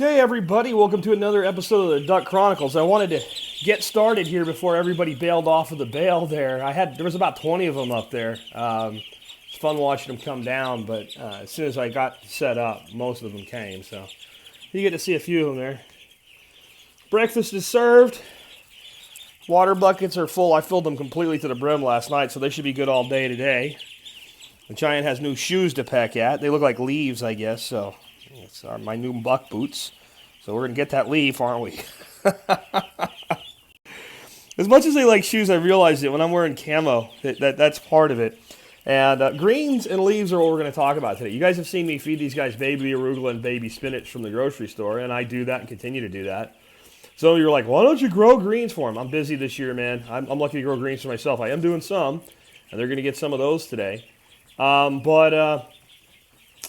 Okay, everybody, welcome to another episode of the Duck Chronicles. I wanted to get started here before everybody bailed off of the bale there. There was about 20 of them up there. It's fun watching them come down, but as soon as I got set up, most of them came. So you get to see a few of them there. Breakfast is served. Water buckets are full. I filled them completely to the brim last night, so they should be good all day today. The giant has new shoes to peck at. They look like leaves, I guess, so it's my new buck boots. So we're going to get that leaf, aren't we? As much as they like shoes, I realize that when I'm wearing camo, that's part of it. And greens and leaves are what we're going to talk about today. You guys have seen me feed these guys baby arugula and baby spinach from the grocery store, and I do that and continue to do that. So you're like, why don't you grow greens for them? I'm busy this year, man. I'm lucky to grow greens for myself. I am doing some, and they're going to get some of those today.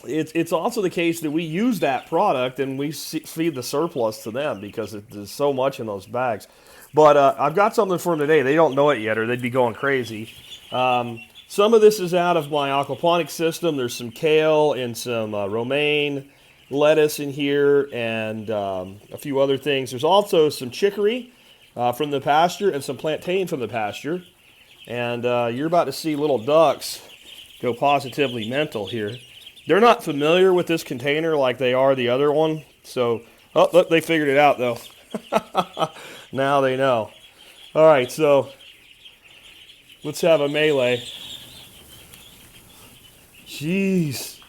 It's also the case that we use that product and we feed the surplus to them because there's so much in those bags. But I've got something for them today. They don't know it yet or they'd be going crazy. Some of this is out of my aquaponics system. There's some kale and some romaine lettuce in here and a few other things. There's also some chicory from the pasture and some plantain from the pasture. And you're about to see little ducks go positively mental here. They're not familiar with this container like they are the other one. So, oh, look, they figured it out, though. Now they know. All right, so let's have a melee. Jeez.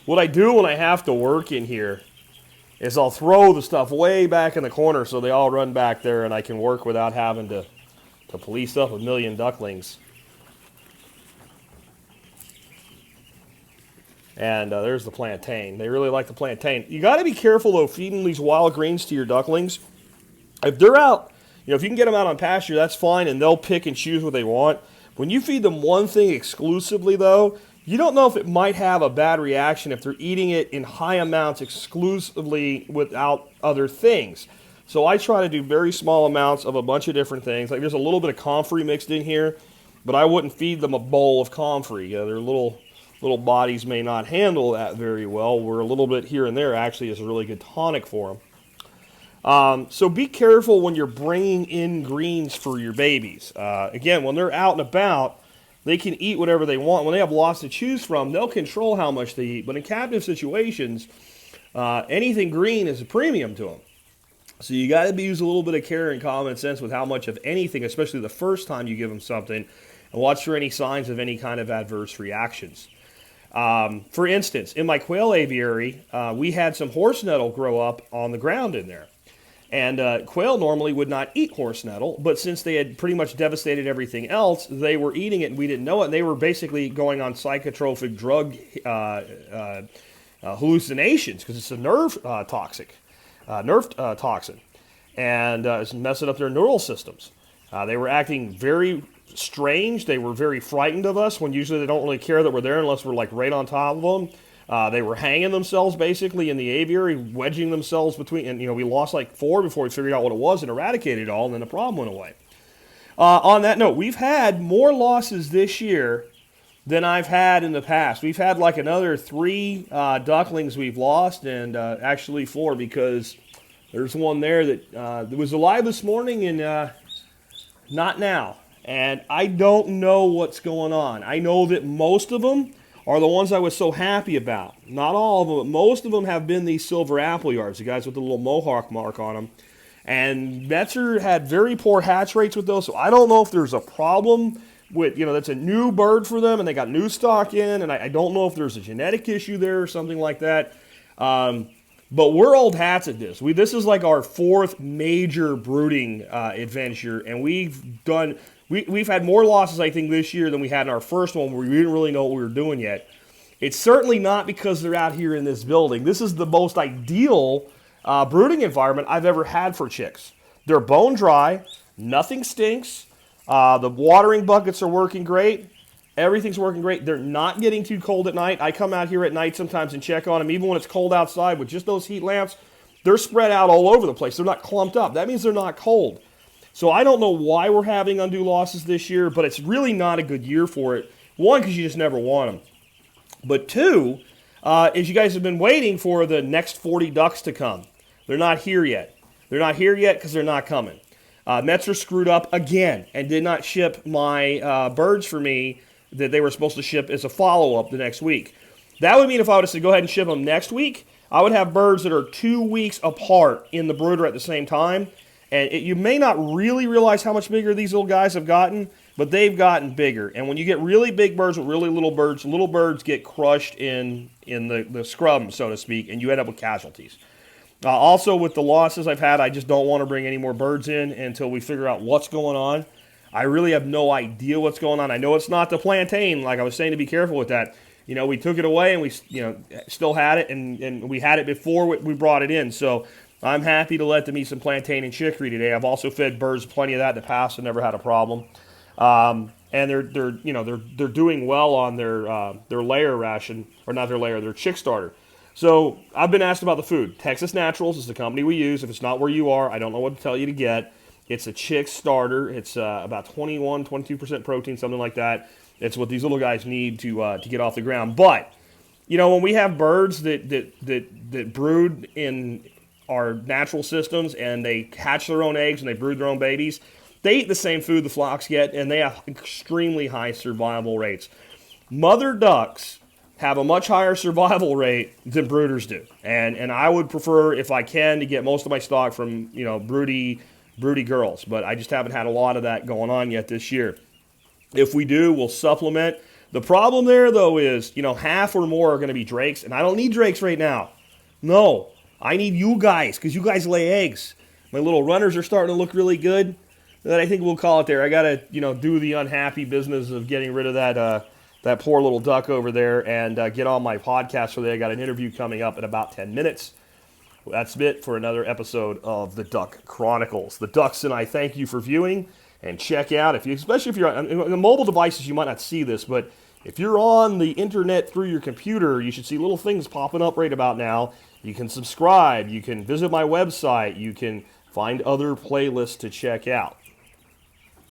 What I do when I have to work in here is I'll throw the stuff way back in the corner so they all run back there and I can work without having to police up a million ducklings. And there's the plantain. They really like the plantain. You got to be careful, though, feeding these wild greens to your ducklings. If they're out, if you can get them out on pasture, that's fine, and they'll pick and choose what they want. When you feed them one thing exclusively, though, you don't know if it might have a bad reaction if they're eating it in high amounts exclusively without other things. So I try to do very small amounts of a bunch of different things. Like there's a little bit of comfrey mixed in here, but I wouldn't feed them a bowl of comfrey. Their little bodies may not handle that very well, where a little bit here and there actually is a really good tonic for them. So be careful when you're bringing in greens for your babies. Again, when they're out and about, they can eat whatever they want. When they have lots to choose from, they'll control how much they eat. But in captive situations, anything green is a premium to them. So you got to use a little bit of care and common sense with how much of anything, especially the first time you give them something, and watch for any signs of any kind of adverse reactions. For instance, in my quail aviary, we had some horse nettle grow up on the ground in there. And quail normally would not eat horse nettle, but since they had pretty much devastated everything else, they were eating it and we didn't know it. And they were basically going on psychotropic drug hallucinations because it's a nerve toxin. And it's messing up their neural systems. They were acting very strange. They were very frightened of us when usually they don't really care that we're there unless we're like right on top of them. They were hanging themselves basically in the aviary, wedging themselves between, and we lost like 4 before we figured out what it was and eradicated it all, and then the problem went away. On that note, we've had more losses this year than I've had in the past. We've had like another 3 ducklings we've lost, and actually 4 because there's one there that was alive this morning and not now. And I don't know what's going on. I know that most of them are the ones I was so happy about. Not all of them, but most of them have been these silver apple yards, the guys with the little mohawk mark on them. And Metzer had very poor hatch rates with those, so I don't know if there's a problem with, that's a new bird for them and they got new stock in, and I don't know if there's a genetic issue there or something like that. But we're old hats at this. This is like our 4th major brooding adventure, and we've had more losses, I think, this year than we had in our first one where we didn't really know what we were doing yet. It's certainly not because they're out here in this building. This is the most ideal brooding environment I've ever had for chicks. They're bone dry. Nothing stinks. The watering buckets are working great. Everything's working great. They're not getting too cold at night. I come out here at night sometimes and check on them. Even when it's cold outside with just those heat lamps, they're spread out all over the place. They're not clumped up. That means they're not cold. So I don't know why we're having undue losses this year, but it's really not a good year for it. 1, because you just never want them. But 2, is you guys have been waiting for the next 40 ducks to come. They're not here yet. They're not here yet because they're not coming. Metzer screwed up again and did not ship my birds for me that they were supposed to ship as a follow-up the next week. That would mean if I was to go ahead and ship them next week, I would have birds that are 2 weeks apart in the brooder at the same time. And you may not really realize how much bigger these little guys have gotten, but they've gotten bigger. And when you get really big birds with really little birds get crushed in the scrum, so to speak, and you end up with casualties. Also, with the losses I've had, I just don't want to bring any more birds in until we figure out what's going on. I really have no idea what's going on. I know it's not the plantain, like I was saying, to be careful with that. We took it away and we still had it, and we had it before we brought it in. So I'm happy to let them eat some plantain and chicory today. I've also fed birds plenty of that in the past and never had a problem. And they're doing well on their layer ration, or not their layer, their chick starter. So I've been asked about the food. Texas Naturals is the company we use. If it's not where you are, I don't know what to tell you to get. It's a chick starter. It's about 22% protein, something like that. It's what these little guys need to get off the ground. But when we have birds that brood in our natural systems and they hatch their own eggs and they brood their own babies, they eat the same food the flocks get, and they have extremely high survival rates. Mother ducks have a much higher survival rate than brooders do. And I would prefer, if I can, to get most of my stock from, broody girls. But I just haven't had a lot of that going on yet this year. If we do, we'll supplement. The problem there, though, is, half or more are going to be drakes. And I don't need drakes right now. No, I need you guys, because you guys lay eggs. My little runners are starting to look really good. But I think we'll call it there. I got to, do the unhappy business of getting rid of that poor little duck over there and get on my podcast for that. I got an interview coming up in about 10 minutes. That's it for another episode of the Duck Chronicles. The Ducks and I thank you for viewing, and check out, especially if you're on mobile devices, you might not see this, but if you're on the internet through your computer, you should see little things popping up right about now. You can subscribe, you can visit my website, you can find other playlists to check out.